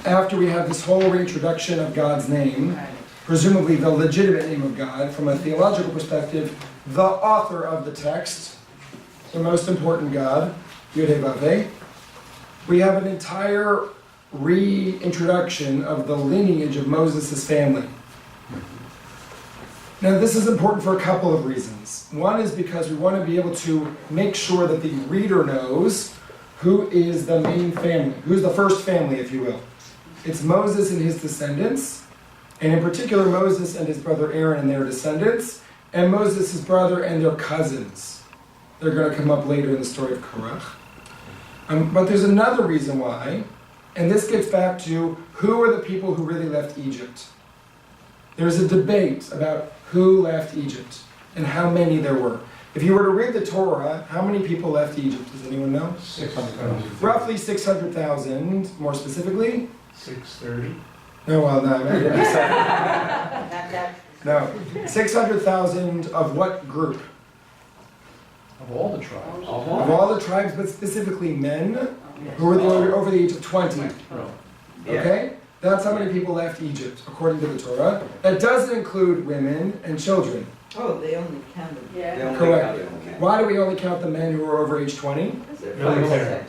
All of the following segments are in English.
after we have this whole reintroduction of God's name, presumably the legitimate name of God, from a theological perspective, the author of the text, the most important God, Yud-Heh-Vav-Heh, we have an entire reintroduction of the lineage of Moses' family. Now this is important for a couple of reasons. One is because we want to be able to make sure that the reader knows who is the main family, who's the first family, if you will. It's Moses and his descendants, and in particular Moses and his brother Aaron and their descendants, and Moses' brother and their cousins. They're going to come up later in the story of Korach. But there's another reason why, and this gets back to who are the people who really left Egypt. There's a debate about who left Egypt and how many there were. If you were to read the Torah, how many people left Egypt? Does anyone know? 600,000. Roughly 600,000, more specifically. 630. No, well, no, no. 600,000 of what group? Of all the tribes. Of all the tribes, but specifically men who were over the age of 20. Okay? That's how many people left Egypt, according to the Torah. That doesn't include women and children. Oh, they only counted. Yeah. Correct. Why do we only count the men who are over age 20? Military.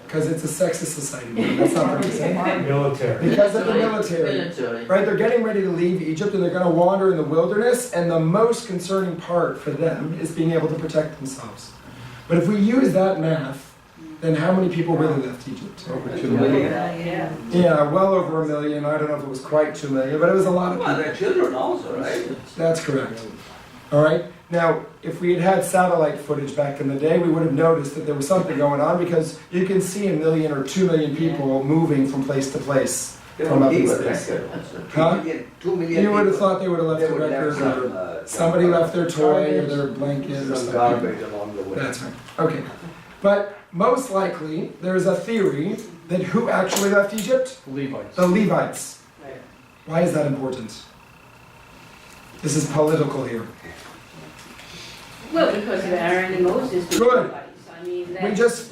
Because it's a sexist society. That's not what I'm saying. Military. Because of the military. Right, they're getting ready to leave Egypt and they're going to wander in the wilderness, and the most concerning part for them is being able to protect themselves. But if we use that math, then how many people really left Egypt? Over 2 million. Yeah, well over 1 million. I don't know if it was quite 2 million, but it was a lot of people. Well, there are children also, right? That's correct. All right. Now, if we had had satellite footage back in the day, we would have noticed that there was something going on, because you can see 1 million or 2 million people moving from place to place from up in space. Huh? 2 million You would have people. thought they would have left They the would have record, some, or somebody left their toy or their blanket or some something. garbage along the way. That's right. Okay. But most likely, there's a theory that who actually left Egypt? Levites. The Levites. Why is that important? This is political here. Well, because of Aaron and Moses. Good. I mean,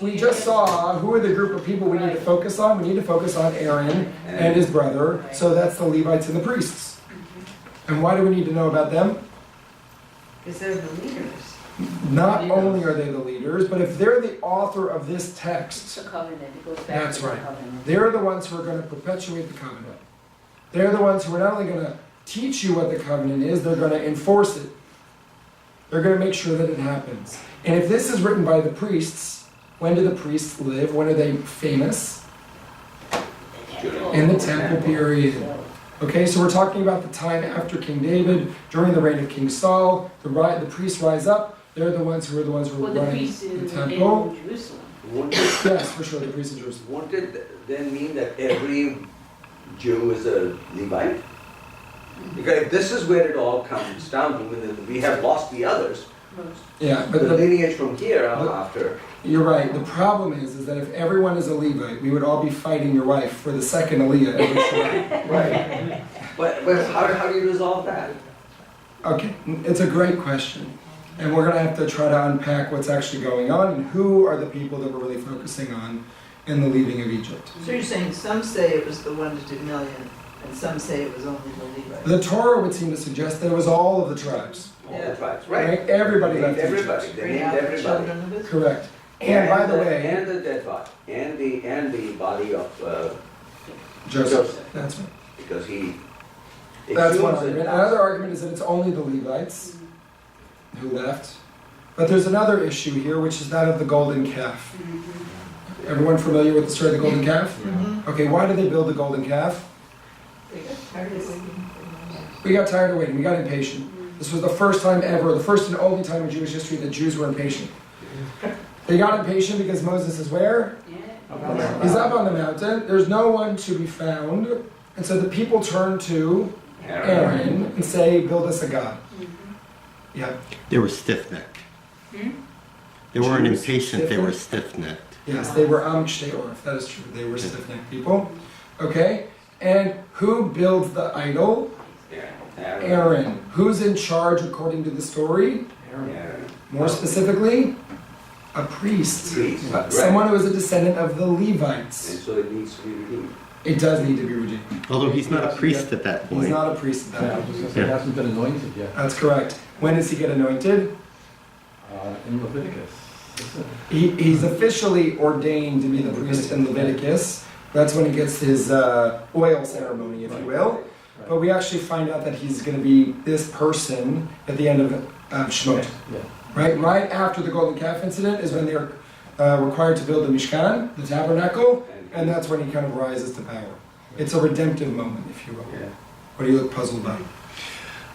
We just saw who are the group of people we need to focus on. We need to focus on Aaron and his brother. So that's the Levites and the priests. And why do we need to know about them? Because they're the leaders. Not only are they the leaders, but if they're the author of this text, the covenant, it goes back that's to the right. covenant. They're the ones who are going to perpetuate the covenant. They're the ones who are not only going to teach you what the covenant is, they're going to enforce it. They're going to make sure that it happens. And if this is written by the priests, when do the priests live? When are they famous? In the temple period. Okay, so we're talking about the time after King David, during the reign of King Saul. The priests rise up. They're the ones who are Well, the running priests in the temple. Jerusalem. Won't it, Yes, for sure, the priests in Jerusalem. won't it then mean that every Jew is a Levite? Because if this is where it all comes down to, when we have lost the others, Yeah, but the lineage from here after. you're right. The problem is that if everyone is a Levite, we would all be fighting your wife for the second Aliyah every Shabbat. Right. But how do you resolve that? Okay, it's a great question. And we're going to have to try to unpack what's actually going on and who are the people that we're really focusing on in the leaving of Egypt. So you're saying some say it was the 1 to 2 million, and some say it was only the Levites. The Torah would seem to suggest that it was all of the tribes. All the tribes, right? Right? Everybody They left named Egypt. everybody. They Bring named out the everybody. children of Israel. Correct. And by the way, and the dead body, and the body of Joseph. That's right. because he. That's one exhumes it. argument. Another argument is that it's only the Levites who left. But there's another issue here, which is that of the golden calf. Everyone familiar with the story of the golden calf? Mhm. Okay, why did they build the golden calf? They got tired of waiting. We got tired of waiting. We got impatient. This was the first time ever, the first and only time in Jewish history that Jews were impatient. They got impatient because Moses is where? Yeah. He's up on the mountain. There's no one to be found. And so the people turn to Aaron and say, build us a god. Yeah. They were stiff-necked. They weren't impatient, they were stiff-necked. Yes, they were Amkshe Orf. That is true. They were stiff-necked people. Okay. And who builds the idol? Aaron. Who's in charge according to the story? Aaron. More specifically, a priest. Priest, right. Someone who is a descendant of the And Levites. so it needs to be redeemed. It does need to be redeemed. Although he's not a priest at that He's point. not a priest at Yeah, I that was point. just gonna say, he hasn't been anointed yet, That's correct. When does he get anointed? in Leviticus, isn't it? He's officially ordained to be the priest in Leviticus. That's when he gets his oil ceremony, if you will. But we actually find out that he's going to be this person at the end of Shemot. Yeah. Right after the golden calf incident is when they're required to build the Mishkan, the tabernacle, and that's when he kind of rises to power. It's a redemptive moment, if you will. Yeah. What do you look puzzled by?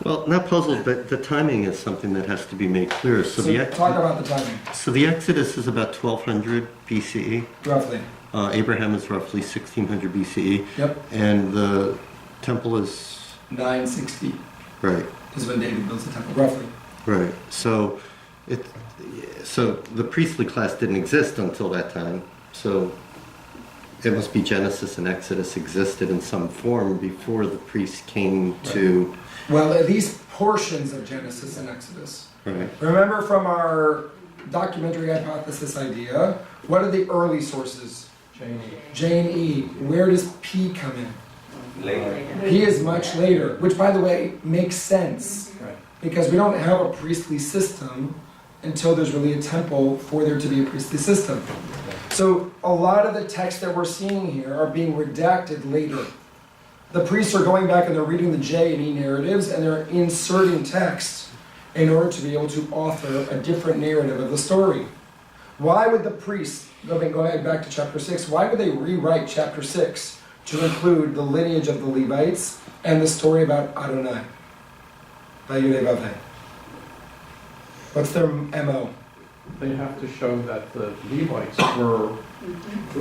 Well, not puzzled, but the timing is something that has to be made clear. So talk about the timing, So the Exodus is about 1200 BCE. roughly. Abraham is roughly 1600 BCE. Yep. And the temple is, 960 right, is when David builds the temple, roughly. right. So the priestly class didn't exist until that time. So it must be Genesis and Exodus existed in some form before the priests came to, Well, at least portions of Genesis and Exodus. right. Remember from our documentary hypothesis idea, what are the early sources? J and E. Where does P come in? Later. P is much later, which by the way makes sense Right. because we don't have a priestly system until there's really a temple for there to be a priestly system. So a lot of the texts that we're seeing here are being redacted later. The priests are going back and they're reading the J and E narratives and they're inserting text in order to be able to author a different narrative of the story. Why would the priests, going back to chapter 6, why would they rewrite chapter 6 to include the lineage of the Levites and the story about Adonai? Vayudei. What's their MO? They have to show that the Levites were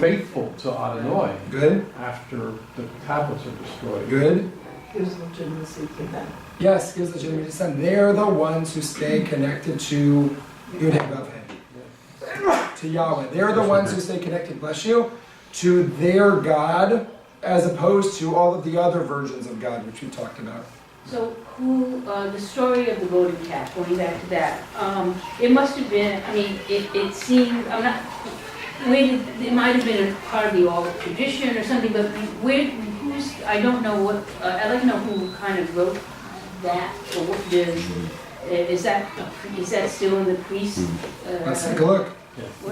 faithful to Adonai Good? after the tablets are destroyed. Good? Gives legitimacy to that. Yes, gives legitimacy to them. They're the ones who stay connected to Yud-Heh, to Yahweh. They're the ones who stay connected, bless you, to their God, as opposed to all of the other versions of God, which we talked about. So the story of the golden calf, going back to that, it must have been, I mean, it seemed, I'm not, it might have been a part of the oral tradition or something, but I don't know what, I'd like to know who kind of wrote that, or what is that still in the priest? Let's take a look.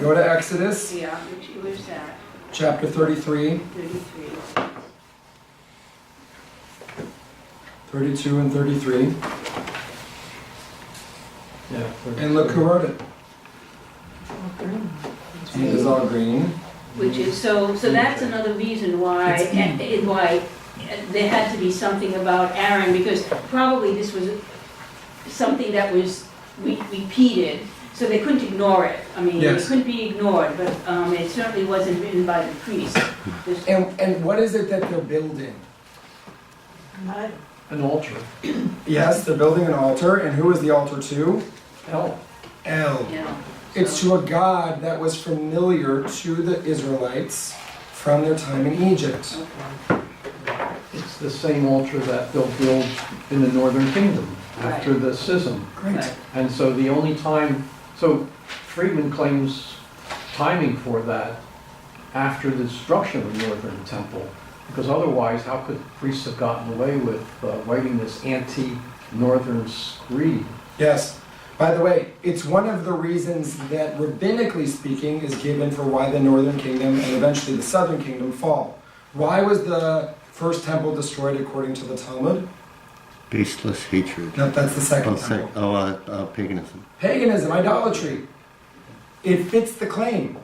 Go to Exodus, Yeah, where's that? chapter 33, 33. 32 and 33, Yeah. and look who wrote it. It is all green. Which is, so that's another reason why, why there had to be something about Aaron, because probably this was something that was repeated, so they couldn't ignore it. I mean, Yes. it couldn't be ignored, but it certainly wasn't written by the priest. And what is it that they're building? An altar. Yes, they're building an altar, and who is the altar to? Hell. El. You know, It's to a God that was familiar to the Israelites from their time in Egypt. It's the same altar that they'll build in the northern kingdom after the schism. Great. Right. And so the only time, so Friedman claims timing for that after the destruction of the northern temple. Because otherwise, how could priests have gotten away with writing this anti-northern screed? Yes. By the way, it's one of the reasons that rabbinically speaking is given for why the northern kingdom and eventually the southern kingdom fall. Why was the first temple destroyed according to the Talmud? Baseless hatred. No, that's the second temple. Paganism. Paganism, idolatry. It fits the claim.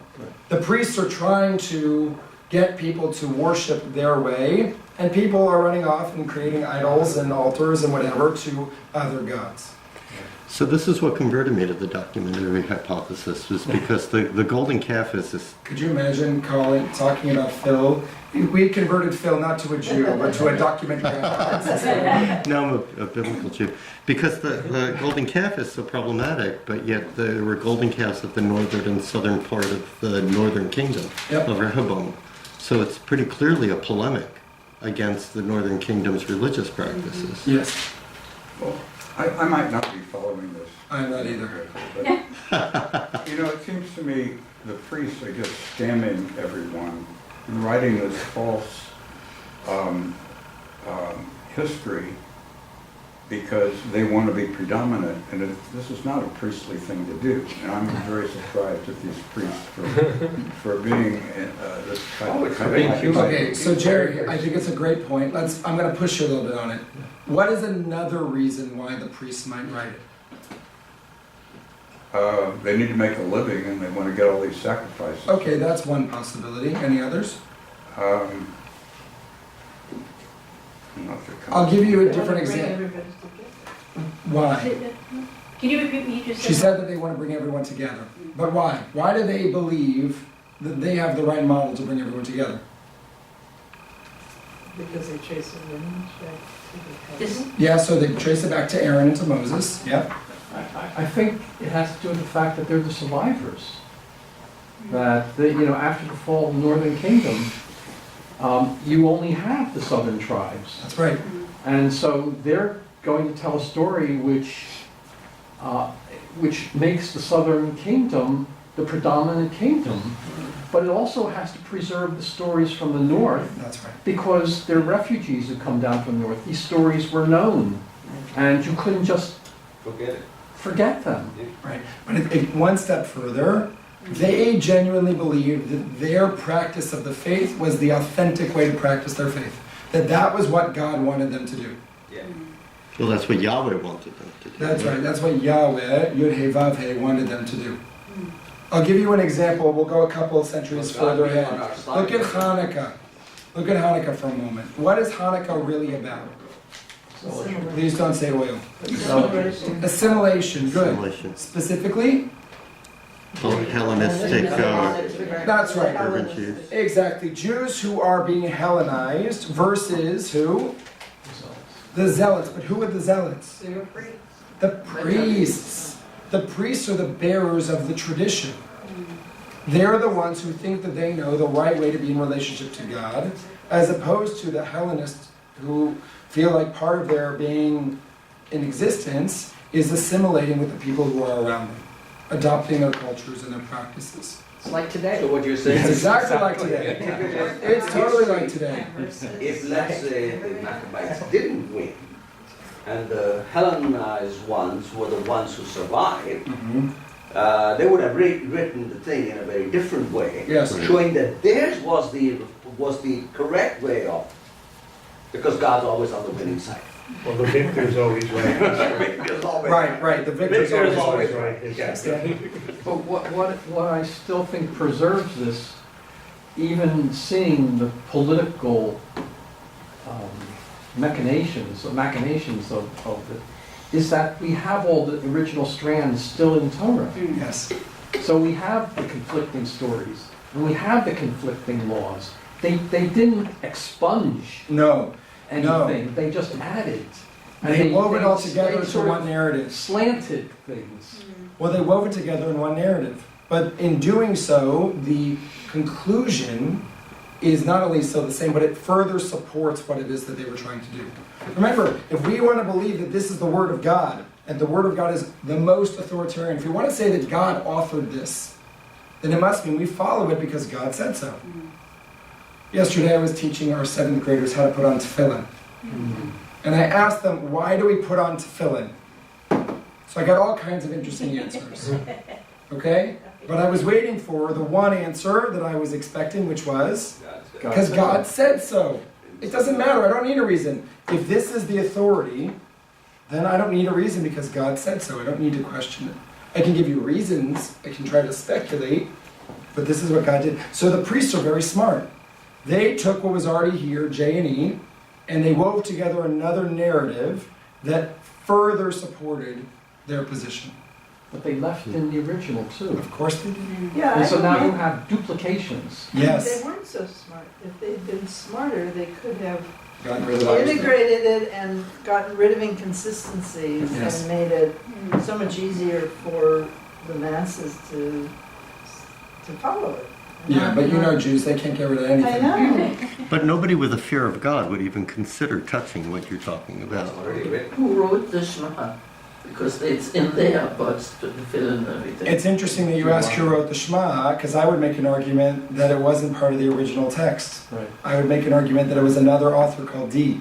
The priests are trying to get people to worship their way, and people are running off and creating idols and altars and whatever to other gods. So this is what converted me to the documentary hypothesis, was because the golden calf is this. Could you imagine talking about Phil? We had converted Phil not to a Jew, but to a documentary hypothesis. Now I'm a biblical Jew. Because the golden calf is so problematic, but yet there were golden calves at the northern and southern part of the northern kingdom of Rehoboam. So it's pretty clearly a polemic against the northern kingdom's religious practices. Yes, Well, I might not be following this. I'm not either. But, you know, it seems to me the priests are just scamming everyone and writing this false history because they want to be predominant, and this is not a priestly thing to do. And I'm very surprised at these priests for being this kind of. Okay, so Jerry, I think it's a great point. I'm going to push you a little bit on it. What is another reason why the priests might write it? They need to make a living and they want to get all these sacrifices. Okay, that's one possibility. Any others? Not that I'll give you a different Bring example. everybody together. Why? Can you repeat what you just said? She said that they want to bring everyone together. But why? Why do they believe that they have the right model to bring everyone together? Because they trace the lineage back to the This- cousin. Yeah, so they trace it back to Aaron and to Moses. Yep. I think it has to do with the fact that they're the survivors. That, after the fall of the Northern Kingdom, you only have the southern tribes. That's right. And so they're going to tell a story which makes the southern kingdom the predominant kingdom, but it also has to preserve the stories from the north That's right. because they're refugees who come down from the north. These stories were known, and you couldn't just Forget it. forget them. Right. But one step further, they genuinely believed that their practice of the faith was the authentic way to practice their faith. That was what God wanted them to do. Yeah. Well, that's what Yahweh wanted them to do. That's right. That's what Yahweh, Yud-He-Vav-He, wanted them to do. I'll give you an example. We'll go a couple of centuries further ahead. Look at Hanukkah. Look at Hanukkah for a moment. What is Hanukkah really about? Please don't say oil. Assimilation. Good. Assimilation. Specifically? Hellenistic That's right. urban Jews. Exactly. Jews who are being Hellenized versus who? The Zealots. But who are the Zealots? They were priests. The priests. The priests are the bearers of the tradition. They're the ones who think that they know the right way to be in relationship to God, as opposed to the Hellenists who feel like part of their being in existence is assimilating with the people who are around them, adopting their cultures and their practices. It's like today. So what you're saying It's is, exactly like today. It's totally like today. if let's say the Maccabees didn't win, and the Hellenized ones were the ones who survived, they would have written the thing in a very different way, Yes. showing that theirs was the correct way of, because God's always on the winning side. Well, the victor's always right. Right. The victor's Victor's always always right. right. Yes. But what I still think preserves this, even seeing the political machinations of it, is that we have all the original strands still in Torah. Yes. So we have the conflicting stories, and we have the conflicting laws. They didn't expunge No. anything, they just added. And They wove it all they together into sort of one narrative. Slanted things. Well, they wove it together in one narrative. But in doing so, the conclusion is not only still the same, but it further supports what it is that they were trying to do. Remember, if we want to believe that this is the Word of God, and the Word of God is the most authoritarian, if we want to say that God authored this, then it must mean we follow it because God said so. Yesterday I was teaching our 7th graders how to put on tefillin. And I asked them, why do we put on tefillin? So I got all kinds of interesting answers. Okay? But I was waiting for the one answer that I was expecting, which was, because God said so. It doesn't matter, I don't need a reason. If this is the authority, then I don't need a reason because God said so. I don't need to question it. I can give you reasons, I can try to speculate, but this is what God did. So the priests are very smart. They took what was already here, J and E, and they wove together another narrative that further supported their position. But they left in the original too. Of course they did. Yeah, And I so now you don't have duplications. Yes. They weren't so smart. If they'd been smarter, they could have Got rid of all this. integrated it and gotten rid of inconsistencies Yes. and made it so much easier for the masses to follow it. Yeah, but you know Jews, they can't get rid of anything. I know. But nobody with a fear of God would even consider touching what you're talking about. Already written. Who wrote the Shema? because it's in there, but to fill in everything. It's interesting that you ask who wrote the Shema, because I would make an argument that it wasn't part of the original text. Right. I would make an argument that it was another author called D.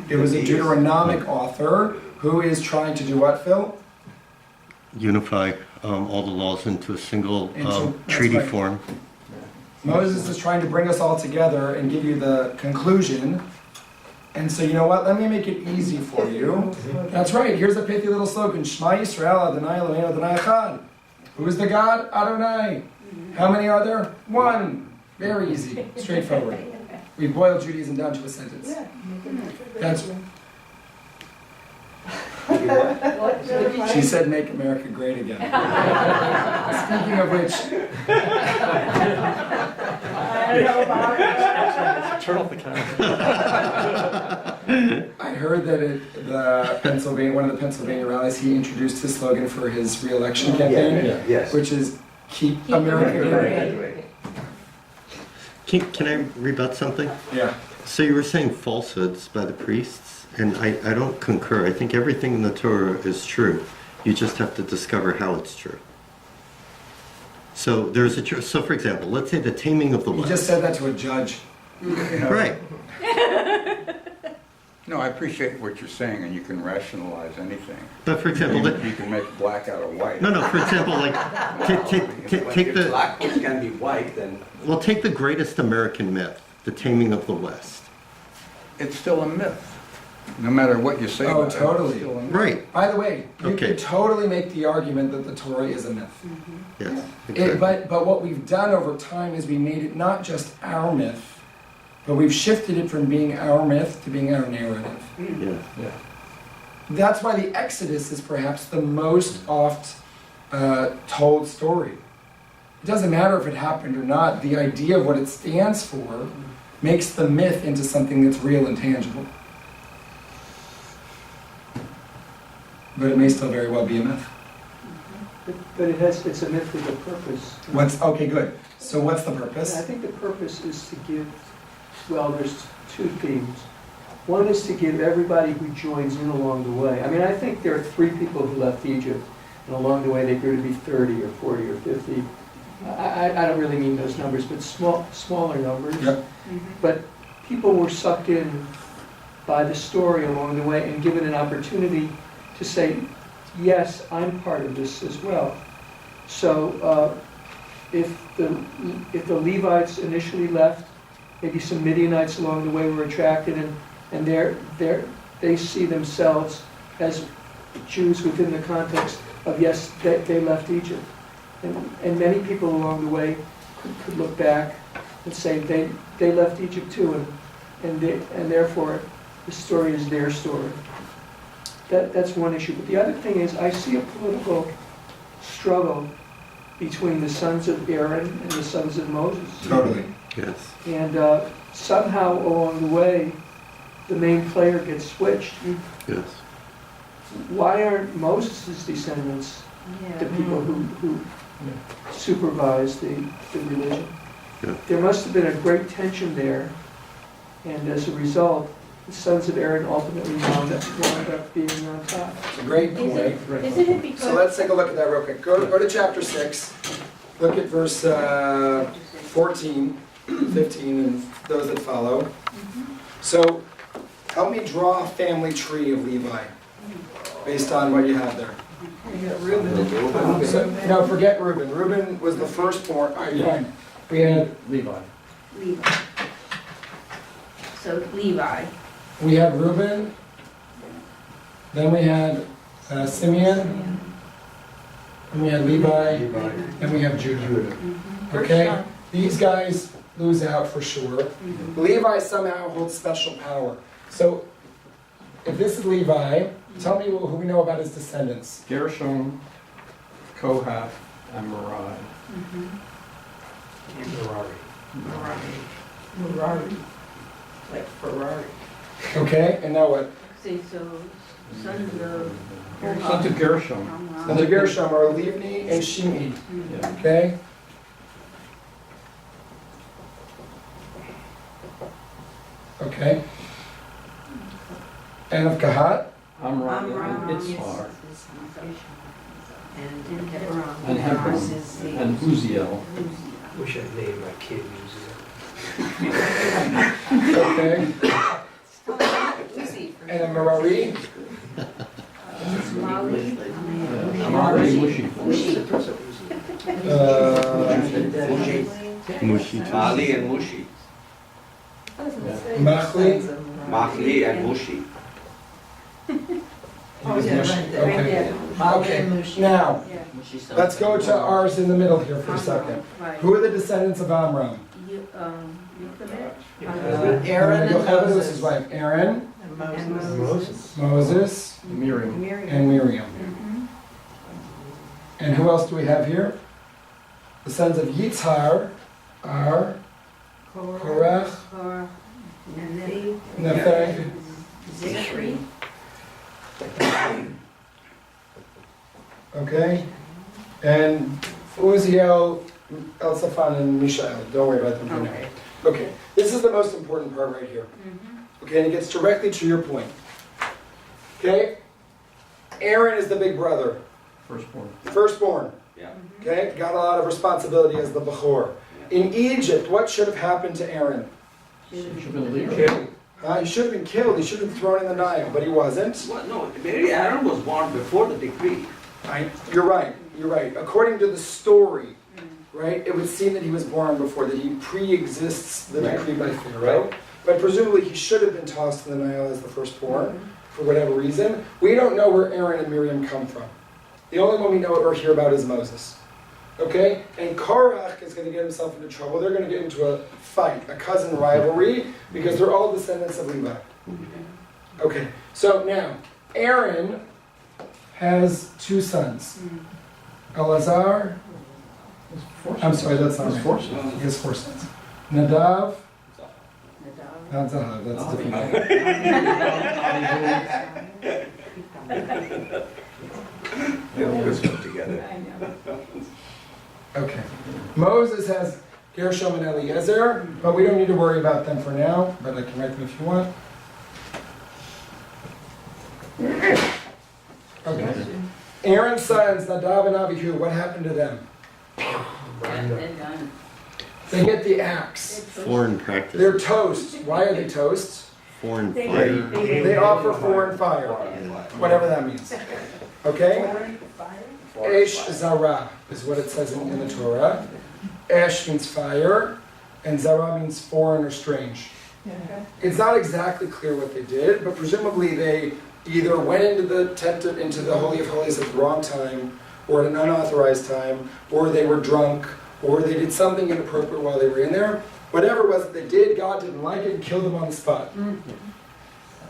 It was a Yes. Deuteronomic author who is trying to do what, Phil? Unify all the laws into a single That's treaty right. form. Moses is trying to bring us all together and give you the conclusion. And so, you know what? Let me make it easy for you. That's right. Here's a pithy little slogan. Shema Yisrael Adonai Eloheinu Adonai Echad. Who is the God? Adonai. How many are there? One. Very easy. Straightforward. We boiled Judaism down to a sentence. Yeah. That's. What? She said, "Make America great again." Speaking of which, I don't know about it. Turn off the camera. I heard that one of the Pennsylvania rallies, he introduced his slogan for his re-election campaign, Yeah. Yes. which is "Keep Keep America America great." Can I rebut something? Yeah. So you were saying falsehoods by the priests, and I don't concur. I think everything in the Torah is true. You just have to discover how it's true. So there's so for example, let's say the taming of the You west. just said that to a judge. Right. No, I appreciate what you're saying, and you can rationalize anything. But for example, You can make black out of white. no. For example, like But take if the black holes can be white, then take the greatest American myth, the taming of the West. It's still a myth, no matter what you say Oh, about it. totally. It's still a myth. Right. By the way, you Okay. could totally make the argument that the Torah is a myth. Yes. Exactly. But what we've done over time is we made it not just our myth, but we've shifted it from being our myth to being our narrative. Yeah. Yeah. That's why the Exodus is perhaps the most oft told story. It doesn't matter if it happened or not, the idea of what it stands for makes the myth into something that's real and tangible. But it may still very well be a myth. But it's a myth with a purpose. Okay, good. So what's the And I purpose? think the purpose is to give, well, there's two themes. One is to give everybody who joins in along the way. I mean, I think there are 3 people who left Egypt, and along the way they grew to be 30 or 40 or 50. I don't really mean those numbers, but smaller numbers. Yep. But people were sucked in by the story along the way and given an opportunity to say, yes, I'm part of this as well. So if the Levites initially left, maybe some Midianites along the way were attracted, and they see themselves as Jews within the context of, yes, they left Egypt. And many people along the way could look back and say they left Egypt too, and therefore the story is their story. That's one issue. But the other thing is, I see a political struggle between the sons of Aaron and the sons of Moses. Totally. Yes. And somehow along the way, the main player gets switched. Yes. Why aren't Moses' descendants the people who supervise the religion? Yeah. There must have been a great tension there, and as a result, the sons of Aaron ultimately wound up being on top. It's a great point. Isn't it because? So let's take a look at that real quick. Go to chapter 6. Look at verse 14, 15, and those that follow. So help me draw a family tree of Levi based on what you have there. So, no, forget Reuben. Reuben was the firstborn. All right, fine. We had Levi. Levi. So Levi. Reuben, then we had Simeon, then we had Levi, and we have Judah. Okay? These guys lose out for sure. Levi somehow holds special power. So, if this is Levi, tell me who we know about his descendants. Gershom, Kohath, and Merari. Ferrari. Like Ferrari. Okay, and now what? Say so. Sons of. Sons of Gershom. Sons of Gershom are Livni and Shimi. Yeah. Okay? Okay. And of Kahat? Amram Amram. and Itzhar. And Hebron. And Hebron, and Uziel. Wish I'd named my kid Okay. And then Merari. Amari Mushi. Mushi. Mali and Mushi. Machli. Machli and Mushi. Oh, yeah, right there. Okay. Mali Okay. and Mushi. Now, Yeah. let's go to ours in the middle here for a second. Right. Who are the descendants of Amram? Aaron and Yocheved was his Moses. wife. Aaron, And Moses. Moses, Miriam. and Miriam. Mhm. And who else do we have here? The sons of Yitzhar are Korach, Korach, Nefi, Nepheg, Zikri. okay? And Uziel, Elzaphan, and Mishael. Don't worry about them for now. Okay. Okay, this is the most important part right here. Mhm. Okay, and it gets directly to your point. Okay? Aaron is the big brother, Firstborn. firstborn. Yeah. Okay? Got a lot of responsibility as the Bechor. In Egypt, what should have happened to Aaron? Should have been a leader. He should have been killed. He should have been thrown in the Nile, but he wasn't. Well, no, Mary Aaron was born before the decree. You're right. You're right. According to the story, right, it would seem that he was born before, that he pre-exists the Right. decree by Pharaoh. But presumably he should have been tossed in the Nile as the firstborn, for whatever reason. We don't know where Aaron and Miriam come from. The only one we know or hear about is Moses. Okay? And Korach is going to get himself into trouble. They're going to get into a fight, a cousin rivalry, because they're all descendants of Levi. Okay, so now, Aaron has two sons. Elazar, There's four I'm sons. sorry, that's not There's right. four sons. He has four sons. Nadav, not Zahav, that's a different name. They always come together. I know. Okay. Moses has Gershom and Eliezer, but we don't need to worry about them for now, but I can write them if you want. Okay. Aaron's sons, Nadav and Abihu, what happened to them? They're done. They get the axe. Foreign practice. They're toast. Why are they toast? Foreign They- fire. They offer foreign fire, whatever that means. Okay? Esh Zara is what it says in the Torah. Esh means fire, and Zara means foreign or strange. It's not exactly clear what they did, but presumably they either went into the tent, into the Holy of Holies at the wrong time, or at an unauthorized time, or they were drunk, or they did something inappropriate while they were in there. Whatever it was that they did, God didn't like it and killed them on the spot.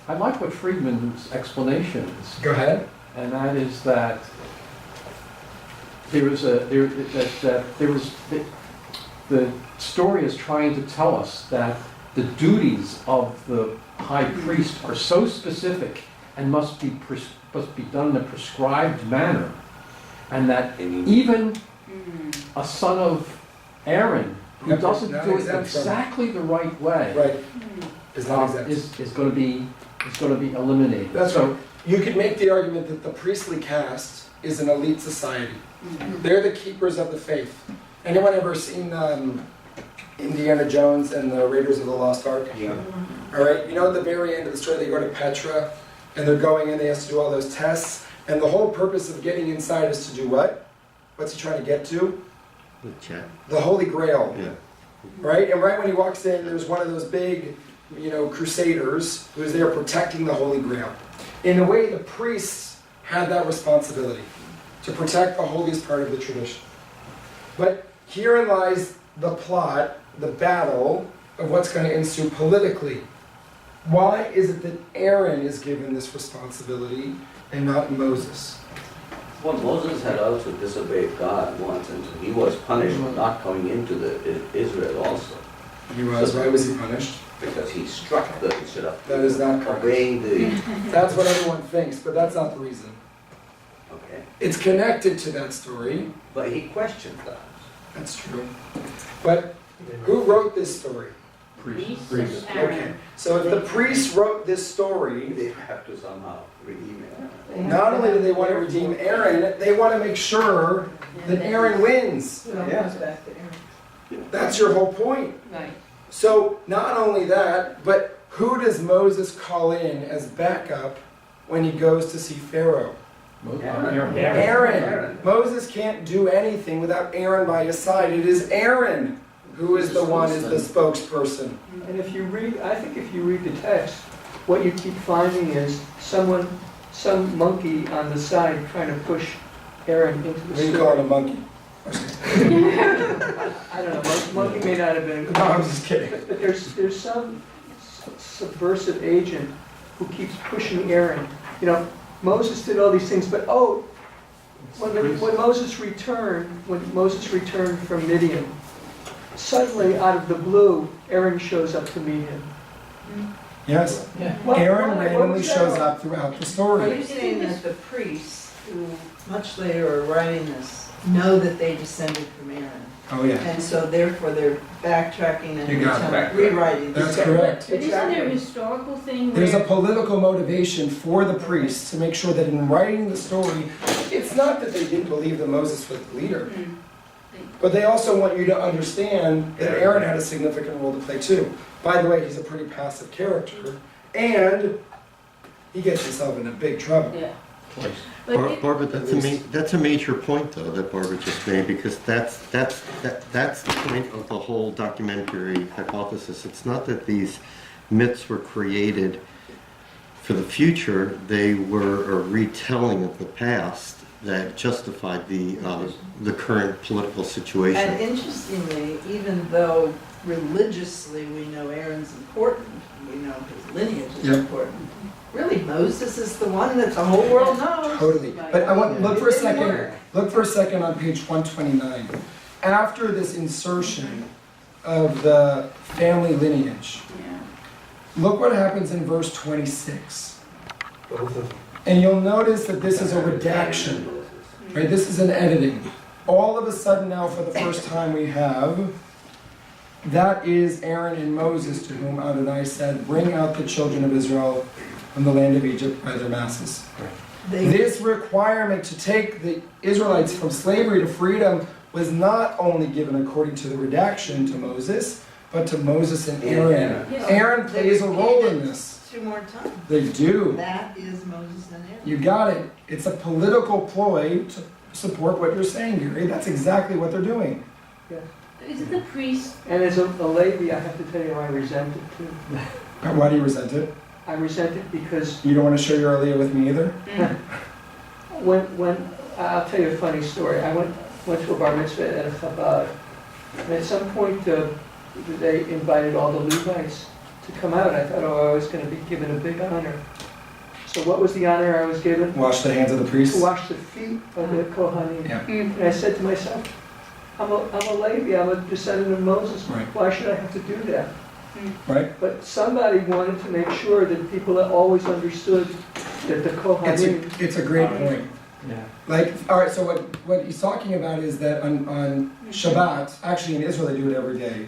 I like what Friedman's explanation is, Go ahead. and that is that there was the story is trying to tell us that the duties of the high priest are so specific and must be done in a prescribed manner, and that even a son of Aaron who Yep, doesn't not do it exempt from it. exactly the right way Right. Is not exempt. is going to be eliminated. That's So right. You could make the argument that the priestly caste is an elite society. They're the keepers of the faith. Anyone ever seen Indiana Jones and the Raiders of the Lost Ark? Yeah. All right, you know at the very end of the story they go to Petra and they're going in, they have to do all those tests, and the whole purpose of getting inside is to do what? What's he trying to get to? The chat. The Holy Grail. Yeah. Right? And right when he walks in, there's one of those big, crusaders who's there protecting the Holy Grail. In a way, the priests had that responsibility to protect the holiest part of the tradition. But herein lies the plot, the battle of what's going to ensue politically. Why is it that Aaron is given this responsibility and not Moses? Well, Moses had also disobeyed God once, and so he was punished for not coming into Israel also, He was. Why was he punished? because he struck the instead of That is not correct. obeying the. That's what everyone thinks, but that's not the reason. Okay, It's connected to that story. but he questioned God. That's true. But who wrote this story? Priests Priests. and Aaron. Okay, so if the priests wrote this story, They have to somehow redeem it. They have not to only do have they want to their- redeem Aaron, they want to make sure that Aaron wins. It all Yeah. goes back to Aaron. That's your whole point. Right. So not only that, but who does Moses call in as backup when he goes to see Pharaoh? Aaron. Aaron. Moses can't do anything without Aaron by his side. It is Aaron who is the one, is the spokesperson. And if you read, I think if you read the text, what you keep finding is some monkey on the side trying to push Aaron into the We call it a story. monkey. I don't know, monkey may not have been. No, I'm just kidding. But there's some subversive agent who keeps pushing Aaron. You know, Moses did all these things, but when Moses returned from Midian, suddenly out of the blue, Aaron shows up to meet him. Yes. What- Aaron what randomly was that shows about? up throughout the Are story. you saying that the priests, who much later are writing this, know that they descended from Aaron? Oh, yeah. And so therefore they're backtracking and You got it. rewriting. That's the- correct. But isn't there a Exactly. historical thing There's a where, political motivation for the priests to make sure that in writing the story, it's not that they didn't believe that Moses was the leader, Hmm. but they also want you to understand that Aaron had a significant role to play too. By the way, he's a pretty passive character, and he gets himself into big trouble. yeah. But it- Barbara, that's a major point though that Barbara just made, because that's the point of the whole documentary hypothesis. It's not that these myths were created for the future; they were a retelling of the past that justified the current political situation. And interestingly, even though religiously we know Aaron's important, we know his lineage is Yep. important, really Moses is the one that the whole world knows. Totally. But I want, look for a It didn't second, work. look for a second on page 129. After this insertion of the family lineage, yeah. look what happens in verse 26. Both of them. And you'll notice that this is a redaction, right? This is an editing. All of a sudden now, for the first time, we have, that is Aaron and Moses to whom Adonai said, bring out the children of Israel from the land of Egypt by their masses. They, This requirement to take the Israelites from slavery to freedom was not only given according to the redaction to Moses, but to Moses and Aaron. Yes. Aaron they plays a role in repeated this. 2 more times. They do. That is Moses and Aaron. You got it. It's a political ploy to support what you're saying, Gary. That's exactly what they're doing. Is it the priest? And as a Levi, I have to tell you, I resent it too. Why do you resent it? I resent it because You don't want to share your Aliyah with me either? when I'll tell you a funny story. I went to a bar mitzvah at a Chabad, and at some point they invited all the Levites to come out. I thought, I was going to be given a big honor. So what was the honor I was given? Wash the hands of the To priests? wash the feet of the Kohanim. Yeah. And I said to myself, I'm a Levi, I'm a descendant of Moses. Right. Why should I have to do that? Right? But somebody wanted to make sure that people always understood that the Kohanim. It's a great point. Yeah. Like, all right, so what he's talking about is that on Shabbat, actually in Israel they do it every day,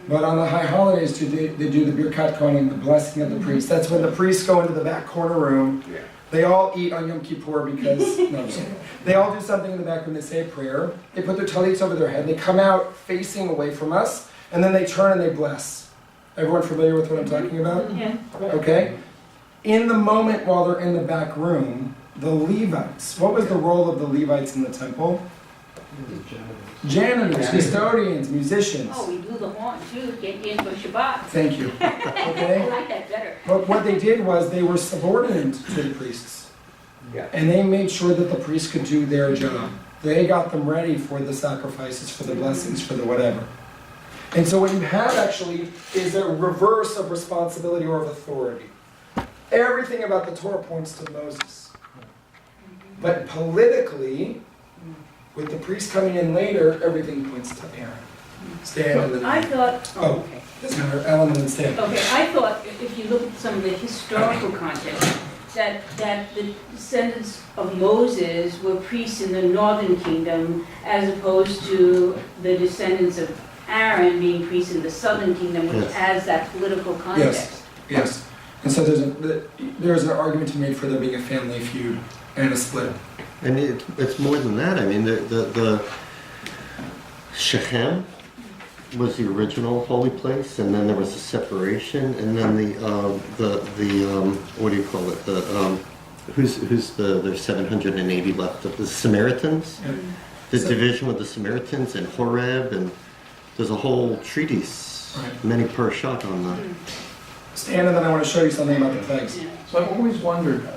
but on the high holidays they do the Birkat Kohanim, the blessing of the priests. That's when the priests go into the back corner room. Yeah. They all eat on Yom Kippur because, no, I'm just kidding. They all do something in the back room. They say a prayer. They put their tallits over their head. They come out facing away from us, and then they turn and they bless. Everyone familiar with what I'm talking about? Yeah. Okay? In the moment while they're in the back room, the Levites, what was the role of the Levites in the temple? Janitors, custodians, musicians. Oh, we do the horn too, get in for Shabbat. Thank you. I Okay? like that better. But what they did was they were subordinate to the priests. Yeah. And they made sure that the priests could do their job. They got them ready for the sacrifices, for the blessings, for the whatever. And so what you have actually is a reverse of responsibility or of authority. Everything about the Torah points to Moses. But politically, with the priest coming in later, everything points to Aaron. Stan and I then, thought, Oh. okay. doesn't matter, Ellen and Stan. Okay, I thought if you look at some of the historical context, that the descendants of Moses were priests in the northern kingdom as opposed to the descendants of Aaron being priest in the southern kingdom, which Yes. adds that political context. Yes. And so there's an argument to be made for there being a family feud and a split. And it's more than that. I mean, the Shechem was the original holy place, and then there was a separation, and then what do you call it? There's 780 left of the Samaritans. Yep. The So- division with the Samaritans and Horeb, and there's a whole treatise, Right. many parashat on that. Stan, and then I want to show you something about the plagues. So I've always wondered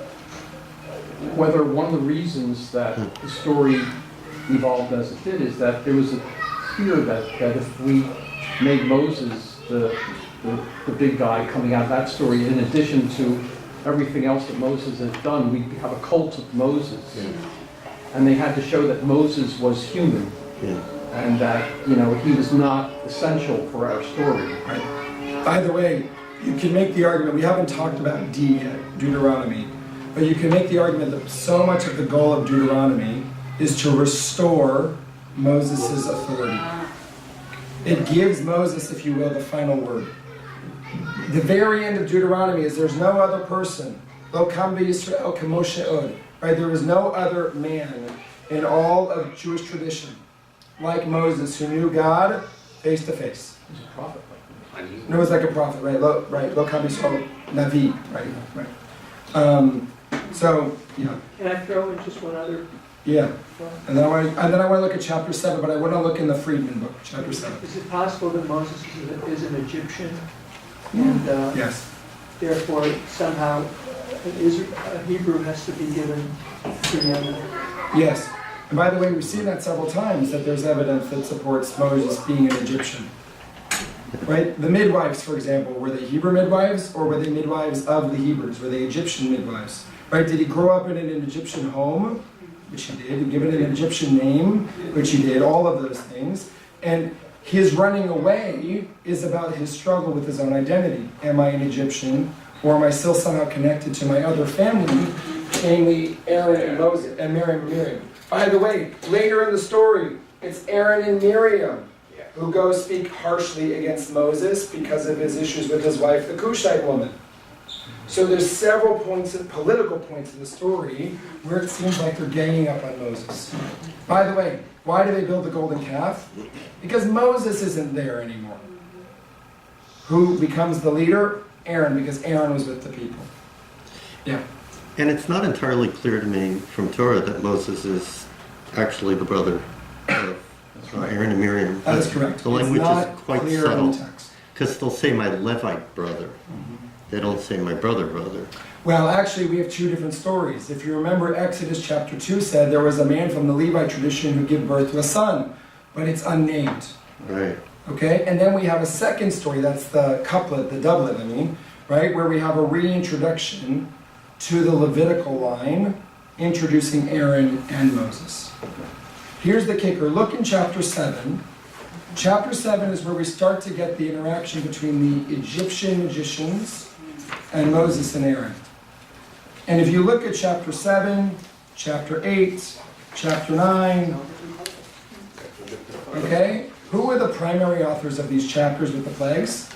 whether one of the reasons that the story evolved as it did is that there was a fear that if we made Moses the big guy coming out of that story, in addition to everything else that Moses has done, we'd have a cult of Moses. Yeah. And they had to show that Moses was human Yeah. and that, he was not essential for our story. Right. By the way, you can make the argument, we haven't talked about D yet, Deuteronomy, but you can make the argument that so much of the goal of Deuteronomy is to restore Moses' authority. It gives Moses, if you will, the final word. The very end of Deuteronomy is there's no other person, Lo kam b'Yisrael k'Moshe od, right? There is no other man in all of Jewish tradition like Moses who knew God face to face. He was a prophet. No, it's like a prophet, right? Lo kam b'Yisrael navi, right. So, yeah. Can I throw in just one other? Yeah, and then I want to look at chapter 7, but I want to look in the Friedman book, chapter 7. Is it possible that Moses is an Egyptian? And Yes. therefore somehow a Hebrew has to be given to him? Yes. And by the way, we've seen that several times, that there's evidence that supports Moses being an Egyptian. Right? The midwives, for example, were they Hebrew midwives or were they midwives of the Hebrews? Were they Egyptian midwives? Right? Did he grow up in an Egyptian home? Which he did. He given an Egyptian name, which he did. All of those things. And his running away is about his struggle with his own identity. Am I an Egyptian, or am I still somehow connected to my other family, namely Aaron and Moses and Miriam? By the way, later in the story, it's Aaron and Miriam who go speak harshly against Moses because of his issues with his wife, the Cushite woman. So there's several political points in the story where it seems like they're ganging up on Moses. By the way, why do they build the golden calf? Because Moses isn't there anymore. Who becomes the leader? Aaron, because Aaron was with the people. Yeah. And it's not entirely clear to me from Torah that Moses is actually the brother of Aaron and Miriam. That is correct. The language it's not is quite clear subtle. in the text. Because they'll say my Levite brother. They don't say my brother. Well, actually, we have two different stories. If you remember, Exodus chapter 2 said there was a man from the Levite tradition who gave birth to a son, but it's unnamed. Right. Okay? And then we have a second story, that's the couplet, the doublet, right? Where we have a reintroduction to the Levitical line, introducing Aaron and Moses. Here's the kicker. Look in chapter 7. Chapter 7 is where we start to get the interaction between the Egyptian magicians and Moses and Aaron. And if you look at chapter 7, chapter 8, chapter 9, okay, who are the primary authors of these chapters with the plagues?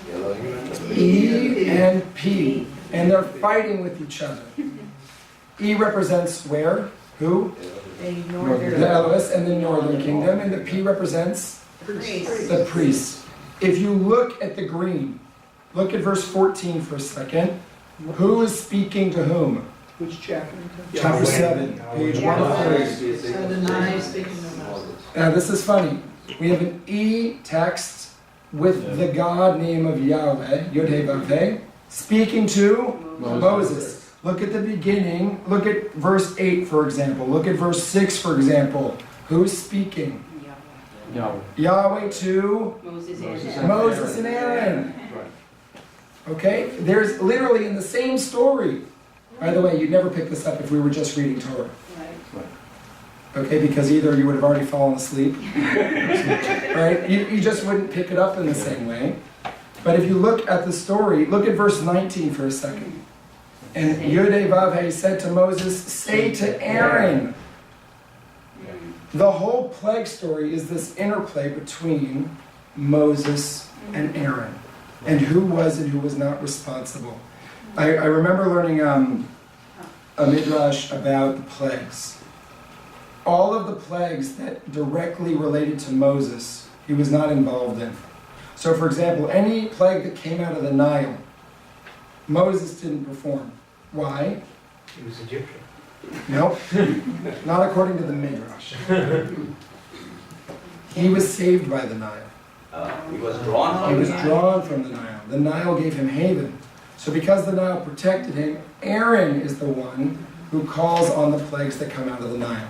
E and P. And they're fighting with each other. E represents where? Who? The The northern Elohim and the northern kingdom. And the P represents priest. the priests. If you look at the green, look at verse 14 for a second. Who is speaking to whom? Which chapter? Chapter 7, page 130. So the nine speaking of Moses. Now this is funny. We have an E text with the God name of Yahweh, Yod-Heh-Vav-Heh, speaking to Moses. Look at the beginning. Look at verse 8, for example. Look at verse 6, for example. Who's speaking? Yahweh. Yahweh to Moses Moses and Moses and Aaron. Right. Okay? There's literally in the same story. By the way, you'd never pick this up if we were just reading Torah. Right. Okay? Because either you would have already fallen asleep, right? You just wouldn't pick it up in the same way. But if you look at the story, look at verse 19 for a second. And Yod-Heh-Vav-Heh said to Moses, say to Aaron. The whole plague story is this interplay between Moses, and Aaron, and who was and who was not responsible. I remember learning a midrash about the plagues. All of the plagues that directly related to Moses, he was not involved in. So for example, any plague that came out of the Nile, Moses didn't perform. Why? He was Egyptian. Nope, not according to the midrash. He was saved by the Nile. He was drawn He from was the Nile. drawn from the Nile. The Nile gave him haven. So because the Nile protected him, Aaron is the one who calls on the plagues that come out of the Nile.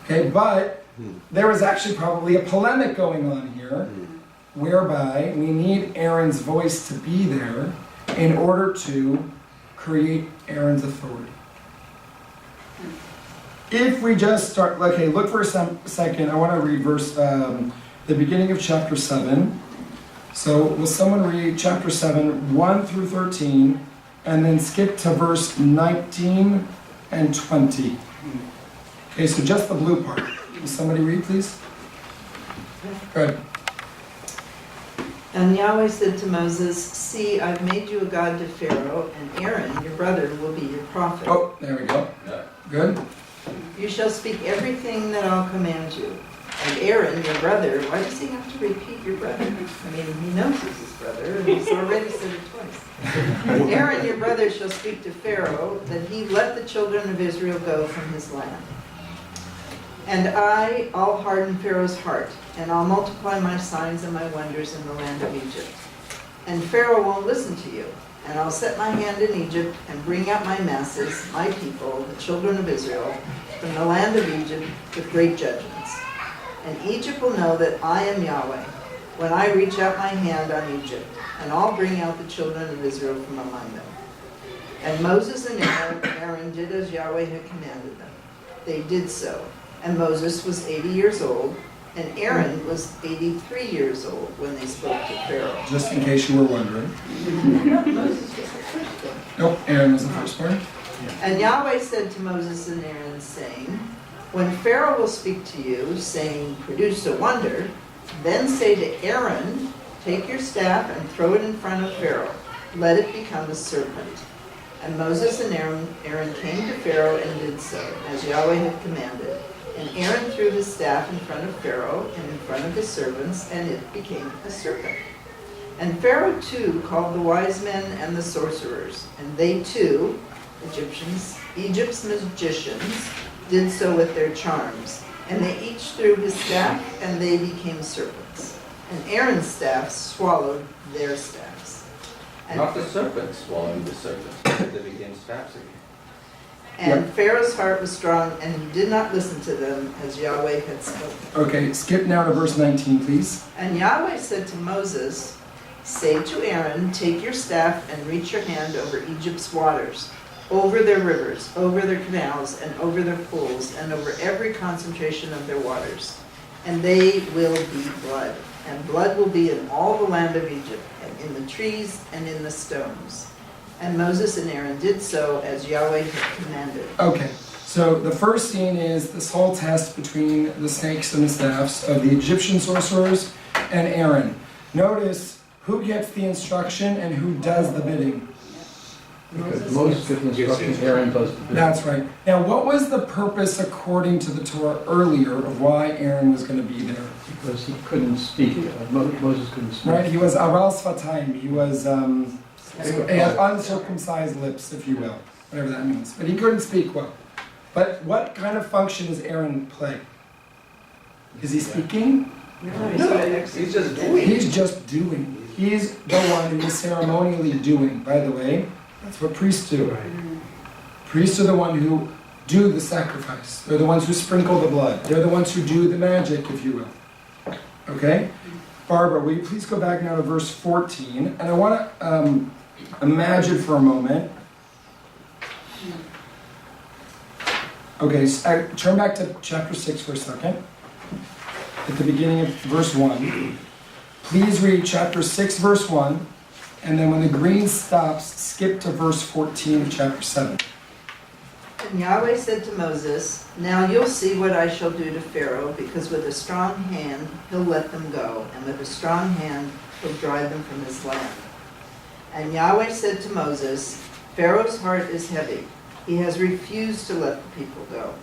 Okay, but there was actually probably a polemic going on here, whereby we need Aaron's voice to be there in order to create Aaron's authority. If we just start, okay, look for a second. I want to read verse, the beginning of chapter 7. So will someone read chapter 7, 1 through 13, and then skip to verse 19 and 20. Okay, so just the blue part. Will somebody read, please? Go ahead. And Yahweh said to Moses, "See, I've made you a god to Pharaoh, and Aaron, your brother, will be your prophet. Oh, there we go. Good. You shall speak everything that I'll command you. And Aaron, your brother," why does he have to repeat your brother? I mean, he knows he's his brother, and he's already said it twice. "Aaron, your brother, shall speak to Pharaoh, that he let the children of Israel go from his land. And I'll harden Pharaoh's heart, and I'll multiply my signs and my wonders in the land of Egypt. And Pharaoh won't listen to you. And I'll set my hand in Egypt and bring out my masses, my people, the children of Israel, from the land of Egypt with great judgments. And Egypt will know that I am Yahweh when I reach out my hand on Egypt, and I'll bring out the children of Israel from among them." And Moses and Aaron did as Yahweh had commanded them. They did so. And Moses was 80 years old, and Aaron was 83 years old when they spoke to Pharaoh. Just in case you were wondering. Nope, Aaron was the firstborn. And Yahweh said to Moses and Aaron, saying, "When Pharaoh will speak to you, saying, 'Produce a wonder,' then say to Aaron, 'Take your staff and throw it in front of Pharaoh. Let it become a serpent.' And Moses and Aaron came to Pharaoh and did so, as Yahweh had commanded. And Aaron threw his staff in front of Pharaoh and in front of his servants, and it became a serpent. And Pharaoh too called the wise men and the sorcerers, and they too, Egypt's magicians, did so with their charms. And they each threw his staff, and they became serpents. And Aaron's staff swallowed their staffs. And Not the serpents swallowing the serpents, but they became staffs again. And Pharaoh's heart was strong, and he did not listen to them as Yahweh had spoken. Okay, skip now to verse 19, please. And Yahweh said to Moses, "Say to Aaron, take your staff and reach your hand over Egypt's waters, over their rivers, over their canals, and over their pools, and over every concentration of their waters. And they will be blood, and blood will be in all the land of Egypt, and in the trees and in the stones." And Moses and Aaron did so as Yahweh had commanded. Okay, so the first scene is this whole test between the snakes and the staffs of the Egyptian sorcerers and Aaron. Notice who gets the instruction and who does the bidding. Because Moses gives instructions, Aaron does the bidding. That's right. Now, what was the purpose, according to the Torah earlier, of why Aaron was going to be there? Because he couldn't speak, Moses couldn't speak. Right? He was aral sfatayim. He was he had uncircumcised lips, if you will, whatever that means. But he couldn't speak well. But what kind of function does Aaron play? Is he speaking? He's just doing. He's just doing. He's the one who is ceremonially doing. By the way, that's what priests do. Priests are the one who do the sacrifice. They're the ones who sprinkle the blood. They're the ones who do the magic, if you will. Okay? Barbara, will you please go back now to verse 14? And I want to imagine for a moment. Okay, so turn back to chapter 6 for a second. At the beginning of verse 1. Please read chapter 6, verse 1. And then when the green stops, skip to verse 14 of chapter 7. And Yahweh said to Moses, "Now you'll see what I shall do to Pharaoh, because with a strong hand he'll let them go, and with a strong hand he'll drive them from his land." And Yahweh said to Moses, "Pharaoh's heart is heavy. He has refused to let the people go.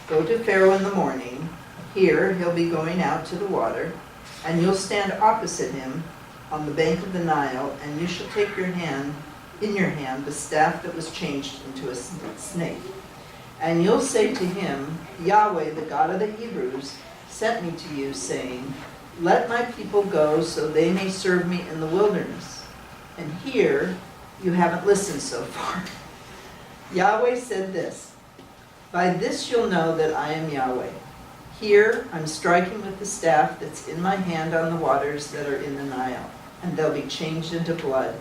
Go to Pharaoh in the morning. Here he'll be going out to the water, and you'll stand opposite him on the bank of the Nile, and you shall take in your hand the staff that was changed into a snake. And you'll say to him, 'Yahweh, the God of the Hebrews, sent me to you, saying, let my people go so they may serve me in the wilderness.' And here you haven't listened so far. Yahweh said this, 'By this you'll know that I am Yahweh. Here I'm striking with the staff that's in my hand on the waters that are in the Nile, and they'll be changed into blood.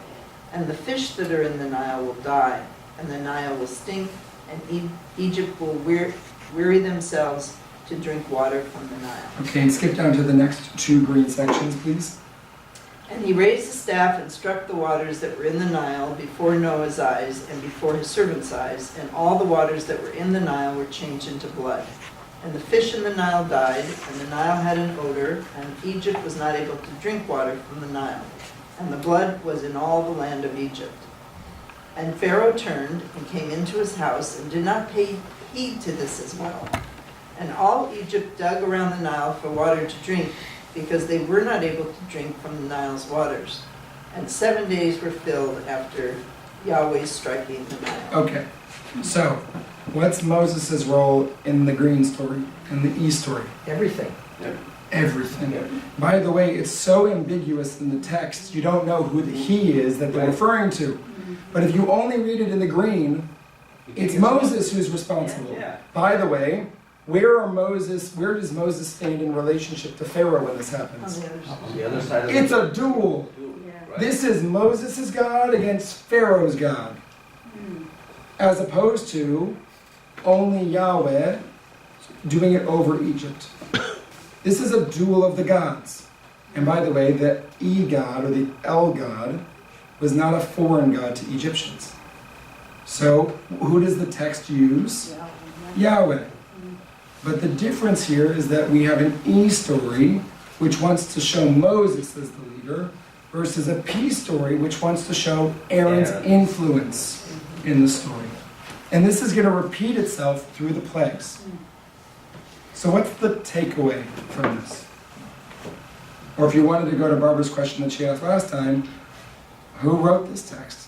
And the fish that are in the Nile will die, and the Nile will stink, and Egypt will weary themselves to drink water from the Nile.'" Okay, and skip down to the next two green sections, please. And he raised the staff and struck the waters that were in the Nile before Noah's eyes and before his servants' eyes, and all the waters that were in the Nile were changed into blood. And the fish in the Nile died, and the Nile had an odor, and Egypt was not able to drink water from the Nile. And the blood was in all the land of Egypt. And Pharaoh turned and came into his house and did not pay heed to this as well. And all Egypt dug around the Nile for water to drink, because they were not able to drink from the Nile's waters. And 7 days were filled after Yahweh's striking the Nile. Okay, so what's Moses' role in the green story, in the E story? Everything. Everything. By the way, it's so ambiguous in the text, you don't know who the he is that they're referring to. But if you only read it in the green, it's Moses who's responsible. Yeah. By the way, where does Moses stand in relationship to Pharaoh when this On happens? the other side. On the other side of It's the a duel. right. This is Moses' God against Pharaoh's God. As opposed to only Yahweh doing it over Egypt. This is a duel of the gods. And by the way, the E god or the El god was not a foreign god to Egyptians. So who does the text use? Yahweh. But the difference here is that we have an E story which wants to show Moses as the leader versus a P story which wants to show Aaron's influence in the story. And this is going to repeat itself through the plagues. So what's the takeaway from this? Or if you wanted to go to Barbara's question that she asked last time, who wrote this text?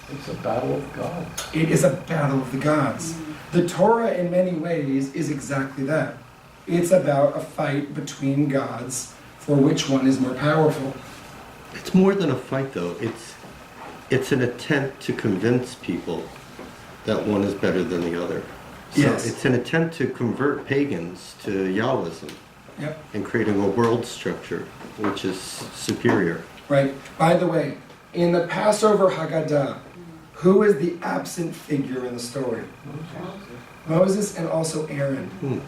It's a battle of God. It is a battle of the gods. The Torah in many ways is exactly that. It's about a fight between gods for which one is more powerful. It's more than a fight, though. It's an attempt to convince people that one is better than the other. So Yes. it's an attempt to convert pagans to Yahwism. Yep. And creating a world structure which is superior. Right. By the way, in the Passover Haggadah, who is the absent figure in the story? Moses and also Aaron.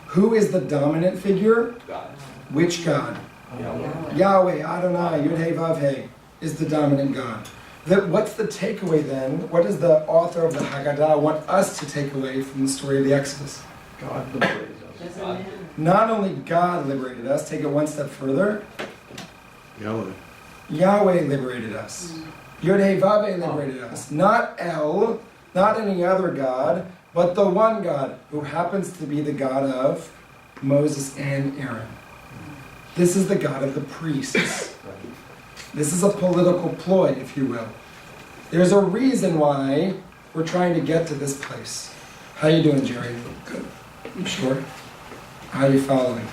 Who is the dominant figure? God. Which God? Yahweh, Adonai, Yud-Heh, Vav-Heh is the dominant God. What's the takeaway then? What does the author of the Haggadah want us to take away from the story of the Exodus? God liberated us. Doesn't matter. Not only God liberated us, take it one step further, Yahweh. Yahweh liberated us. Yod-Heh Vav-Heh liberated us. Not El, not any other God, but the one God who happens to be the God of Moses and Aaron. This is the God of the priests. This is a political ploy, if you will. There's a reason why we're trying to get to this place. How you doing, Jerry? Good. You sure? How are you following?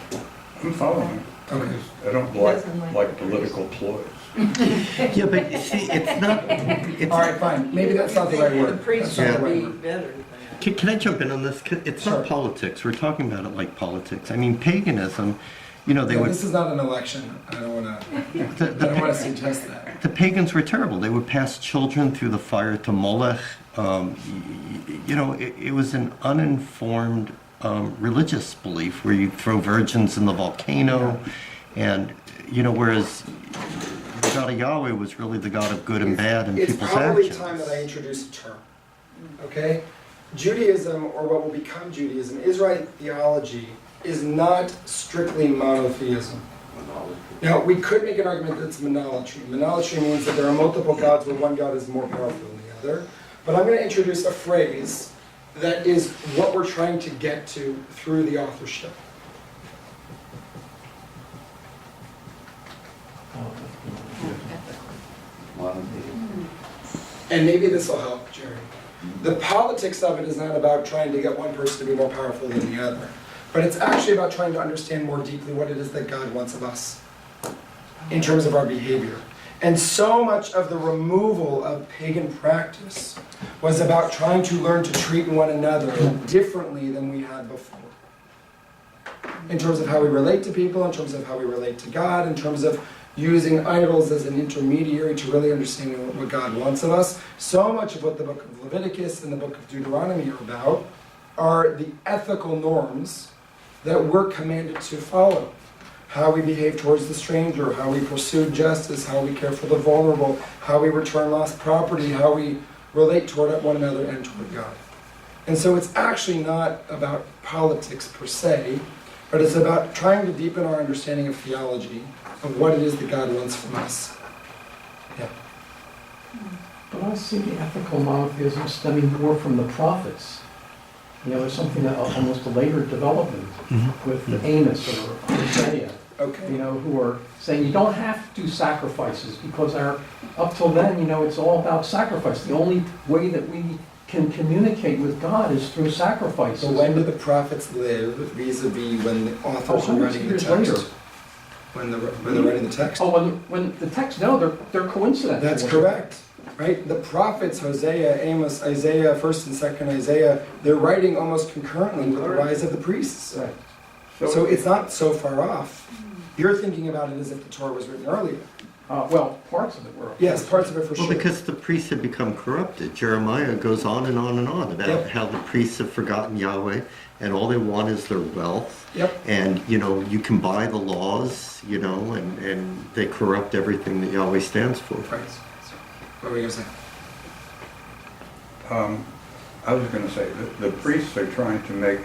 I'm following. Okay. I don't Doesn't like political ploys. Yeah, but you see, it's not. It's, All right, fine. Maybe that's not the right The word. priest That's not the would right be word. better than Can I jump in on this? It's Sure. not politics. We're talking about it like politics. I mean, paganism, you know, they No, would. this is not an election. I don't want The, to suggest that. the pagans were terrible. They would pass children through the fire to Molech. You know, it was an uninformed religious belief where you throw virgins in the volcano. And, you know, whereas the God of Yahweh was really the God of good and bad and It's people's probably actions. time that I introduce a term. Okay? Judaism, or what will become Judaism, Israelite theology, is not strictly monotheism. Now, we could make an argument that it's monolatry. Monolatry means that there are multiple gods where one god is more powerful than the other. But I'm going to introduce a phrase that is what we're trying to get to through the authorship. And maybe this will help, Jerry. The politics of it is not about trying to get one person to be more powerful than the other, but it's actually about trying to understand more deeply what it is that God wants of us in terms of our behavior. And so much of the removal of pagan practice was about trying to learn to treat one another differently than we had before. In terms of how we relate to people, in terms of how we relate to God, in terms of using idols as an intermediary to really understanding what God wants of us. So much of what the book of Leviticus and the book of Deuteronomy are about are the ethical norms that we're commanded to follow. How we behave towards the stranger, how we pursue justice, how we care for the vulnerable, how we return lost property, how we relate toward one another and toward God. And so it's actually not about politics per se, but it's about trying to deepen our understanding of theology, of what it is that God wants from us. Yeah. But I see the ethical monotheism stemming more from the prophets. You know, there's something that almost a later development with Amos or Isaiah, you know, who are saying you don't have to do sacrifices because up till then, you know, it's all about sacrifice. The only way that we can communicate with God is through sacrifices. So when do the prophets live vis-a-vis when the authors are writing the text? Later. When they're writing the text? Oh, when the text, no, they're coincidental. That's correct. Right? The prophets, Hosea, Amos, Isaiah, 1st and 2nd Isaiah, they're writing almost concurrently with the rise of the priests. Right. So it's not so far off. You're thinking about it as if the Torah was written earlier. Well, parts of it were. Yes, parts of it for sure. Well, because the priests had become corrupted. Jeremiah goes on and on and on about how the priests have forgotten Yahweh and all they want is their wealth. Yep. And, you know, you can buy the laws, you know, and they corrupt everything that Yahweh stands for. Right. What were you going to say? I was going to say that the priests are trying to make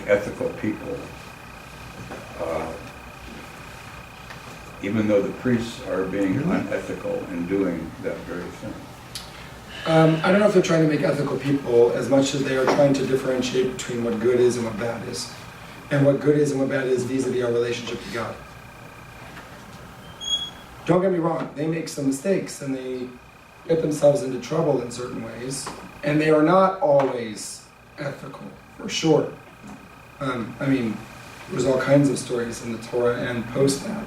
ethical people, even though the priests are being unethical in doing that very thing. I don't know if they're trying to make ethical people as much as they are trying to differentiate between what good is and what bad is. And what good is and what bad is vis-a-vis our relationship to God. Don't get me wrong, they make some mistakes and they get themselves into trouble in certain ways. And they are not always ethical, for sure. I mean, there's all kinds of stories in the Torah and post that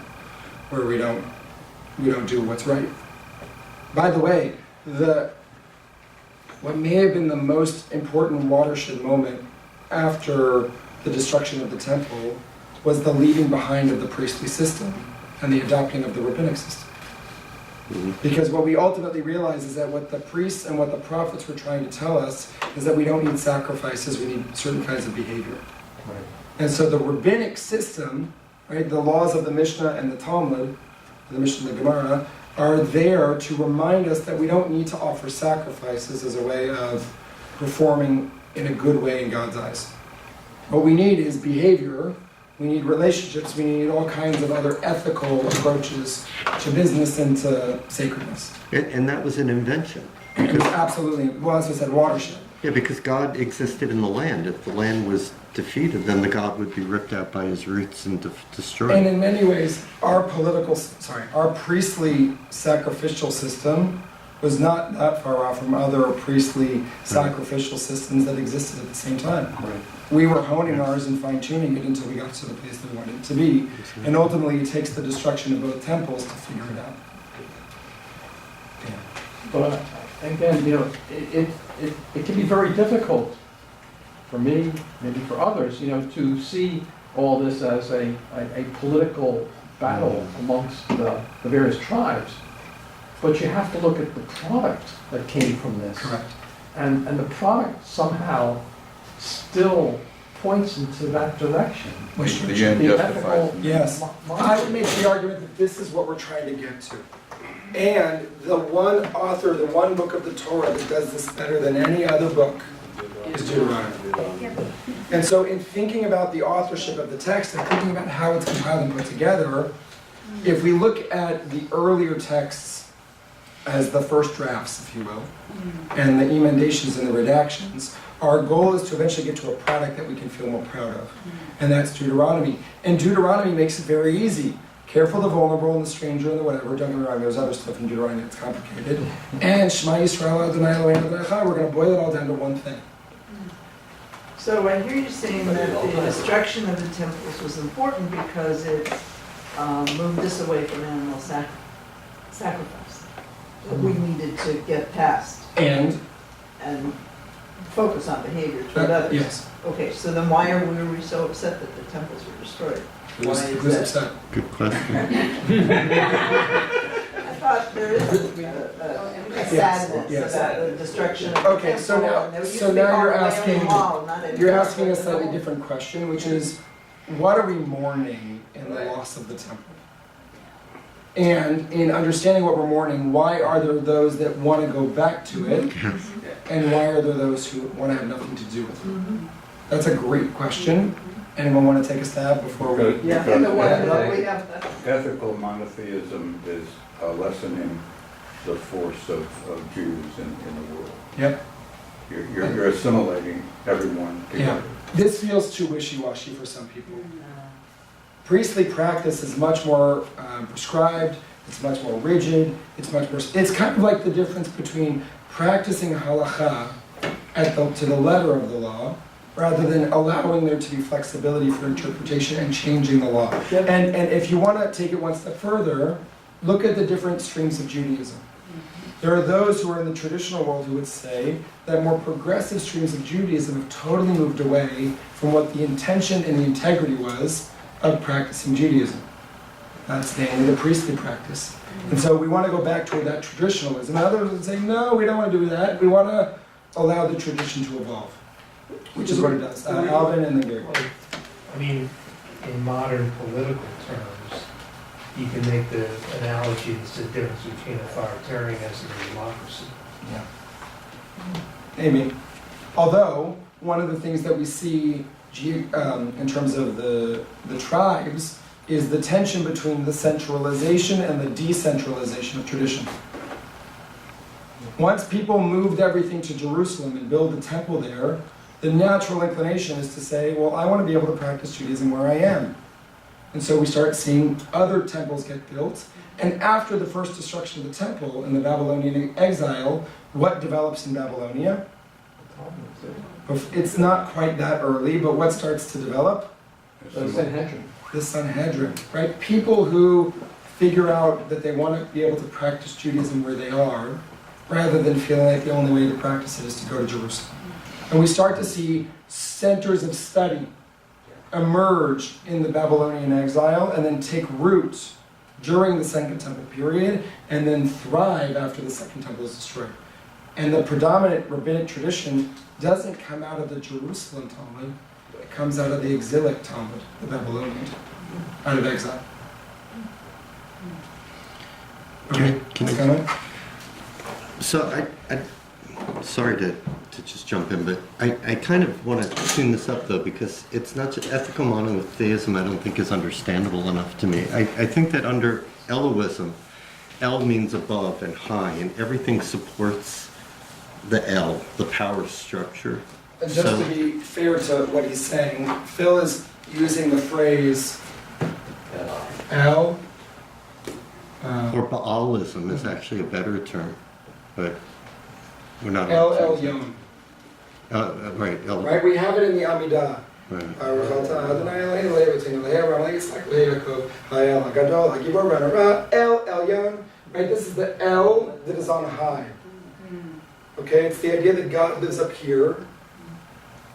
where we don't do what's right. By the way, what may have been the most important watershed moment after the destruction of the temple was the leaving behind of the priestly system and the adopting of the rabbinic system. Because what we ultimately realize is that what the priests and what the prophets were trying to tell us is that we don't need sacrifices, we need certain kinds of behavior. Right. And so the rabbinic system, right, the laws of the Mishnah and the Talmud, the Mishnah and the Gemara, are there to remind us that we don't need to offer sacrifices as a way of performing in a good way in God's eyes. What we need is behavior, we need relationships, we need all kinds of other ethical approaches to business and to sacredness. And that was an invention. Absolutely, well, as I said, watershed. Yeah, because God existed in the land. If the land was defeated, then the God would be ripped out by his roots and destroyed. And in many ways, our priestly sacrificial system was not that far off from other priestly sacrificial systems that existed at the same time. Right. We were honing ours and fine-tuning it until we got to the place that we wanted it to be. And ultimately, it takes the destruction of both temples to figure it out. Yeah. But again, you know, it can be very difficult for me, maybe for others, you know, to see all this as a political battle amongst the various tribes. But you have to look at the product that came from this. Correct. And the product somehow still points into that direction. The end The justifies. ethical Yes. mindset. I would make the argument that this is what we're trying to get to. And the one author, the one book of the Torah that does this better than any other book is Deuteronomy. And so in thinking about the authorship of the text and thinking about how it's compiled and put together, if we look at the earlier texts as the first drafts, if you will, and the emendations and the redactions, our goal is to eventually get to a product that we can feel more proud of. And that's Deuteronomy. And Deuteronomy makes it very easy. Careful the vulnerable and the stranger and the whatever. Don't get me wrong, there's other stuff in Deuteronomy that's complicated. And Shema Yisrael Adonai Eloheinu Adonai Echad. We're going to boil it all down to one thing. So I hear you saying that the destruction of the temples was important because it moved us away from animal sacrifice. That we needed to get past And focus on behavior toward others. yes. Okay, so then why were we so upset that the temples were destroyed? Who's upset? Good question. I thought there is a sadness yes. about the destruction of the Okay, temple. so now- and there used so to be now called you're the asking- Wailing Wall, not a- You're asking a slightly different question, which is, what are we mourning in the loss of the temple? And in understanding what we're mourning, why are there those that want to go back to it? And why are there those who want to have nothing to do with it? That's a great question. Anyone want to take a stab before we... Yeah, in the way that we have. Ethical monotheism is lessening the force of Jews in the world. Yep. You're assimilating everyone Yeah. together. This feels too wishy-washy for some people. Priestly practice is much more prescribed, it's much more rigid, it's kind of like the difference between practicing halakha to the letter of the law, rather than allowing there to be flexibility for interpretation and changing the law. Yep. And if you want to take it one step further, look at the different streams of Judaism. There are those who are in the traditional world who would say that more progressive streams of Judaism have totally moved away from what the intention and the integrity was of practicing Judaism. That's namely the priestly practice. And so we want to go back toward that traditionalism. Others would say, no, we don't want to do that. We want to allow the tradition to evolve, which is what it does. Alvin and then Gary. Well, I mean, in modern political terms, you can make the analogy that's the difference between authoritarianism and democracy. Yeah. Maybe. Although, one of the things that we see in terms of the tribes is the tension between the centralization and the decentralization of tradition. Once people moved everything to Jerusalem and built the temple there, the natural inclination is to say, well, I want to be able to practice Judaism where I am. And so we start seeing other temples get built. And after the first destruction of the temple in the Babylonian exile, what develops in Babylonia? It's not quite that early, but what starts to develop? The Sanhedrin. The Sanhedrin, right? People who figure out that they want to be able to practice Judaism where they are, rather than feeling like the only way to practice it is to go to Jerusalem. And we start to see centers of study emerge in the Babylonian exile and then take root during the Second Temple period and then thrive after the Second Temple is destroyed. And the predominant rabbinic tradition doesn't come out of the Jerusalem Talmud, it comes out of the exilic Talmud, the Babylonian Talmud, out of exile. Okay, Can I comment? So sorry to just jump in, but I kind of want to tune this up though, because it's not just ethical monotheism. I don't think is understandable enough to me. I think that under Elohism, El means above and high, and everything supports the El, the power structure. And just to be fair to what he's saying, Phil is using the phrase El. Or Baalism is actually a better term, but we're not. El Elyon. Right. El, Right, we have it in the Amidah. right. El Elyon. Right, this is the El that is on high. Okay, it's the idea that God lives up here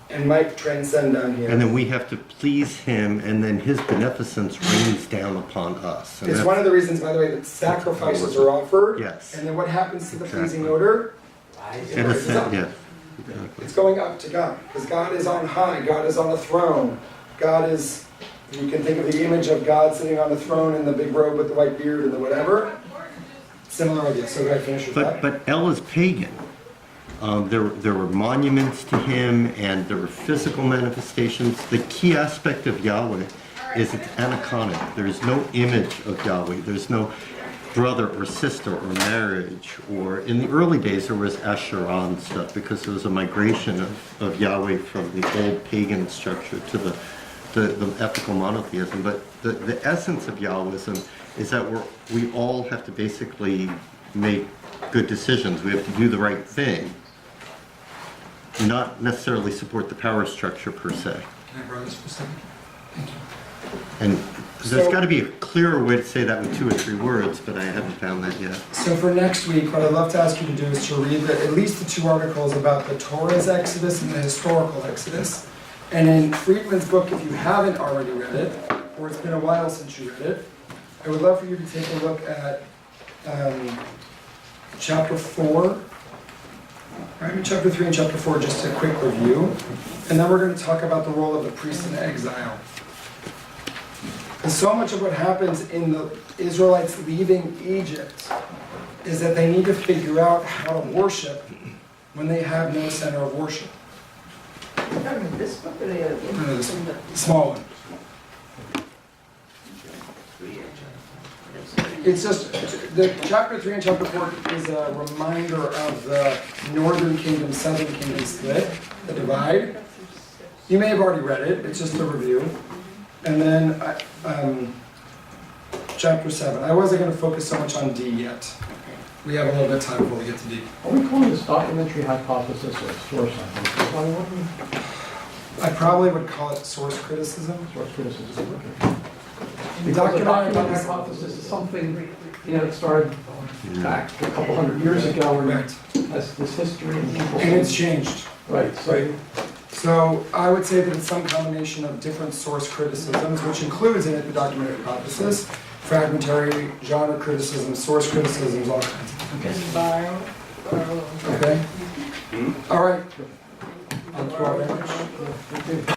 and might transcend down here. And then we have to please him, and then his beneficence rains down upon us. And It's that's- one of the reasons, by the way, that sacrifices are offered. Yes. And then what happens to the pleasing Exactly. odor? In a sense, yeah. Exactly. It's going up to God, because God is on high, God is on a throne. God is, you can think of the image of God sitting on a throne in the big robe with the white beard and the whatever. Similar idea, so go ahead, finish with that. But El is pagan. There were monuments to him, and there were physical manifestations. The key aspect of Yahweh is it's aniconic. There's no image of Yahweh. There's no brother or sister or marriage. Or in the early days, there was Asherah and stuff because there was a migration of Yahweh from the old pagan structure to the ethical monotheism. But the essence of Yahwism is that we all have to basically make good decisions. We have to do the right thing, not necessarily support the power structure per se. Can I borrow this for a second? Thank you. And there's So- got to be a clearer way to say that with 2 or 3 words, but I haven't found that yet. So for next week, what I'd love to ask you to do is to read at least the 2 articles about the Torah's Exodus and the historical Exodus. And in Friedman's book, if you haven't already read it, or it's been a while since you read it, I would love for you to take a look at chapter 4, right? Chapter 3 and chapter 4, just a quick review. And then we're going to talk about the role of the priest in exile. And so much of what happens in the Israelites leaving Egypt is that they need to figure out how to worship when they have no center of worship. You're talking about this book or the other? No, this small one. It's just, the chapter 3 and chapter 4 is a reminder of the northern kingdom, southern kingdom split, the divide. You may have already read it, it's just a review. And then chapter 7. I wasn't going to focus so much on D yet. We have a little bit of time before we get to D. Are we calling this documentary hypothesis or source, I think? I probably would call it source criticism. Source criticism, okay. Because a Documentary documentary hypothesis is something, it started back a couple hundred years ago, and Right. has this history. And it's changed. Right, so, So I would say that it's some combination of different source criticisms, which includes in it the documentary hypothesis, fragmentary, genre criticism, source criticisms, all kinds of things. Okay? All right. Thank you all very much.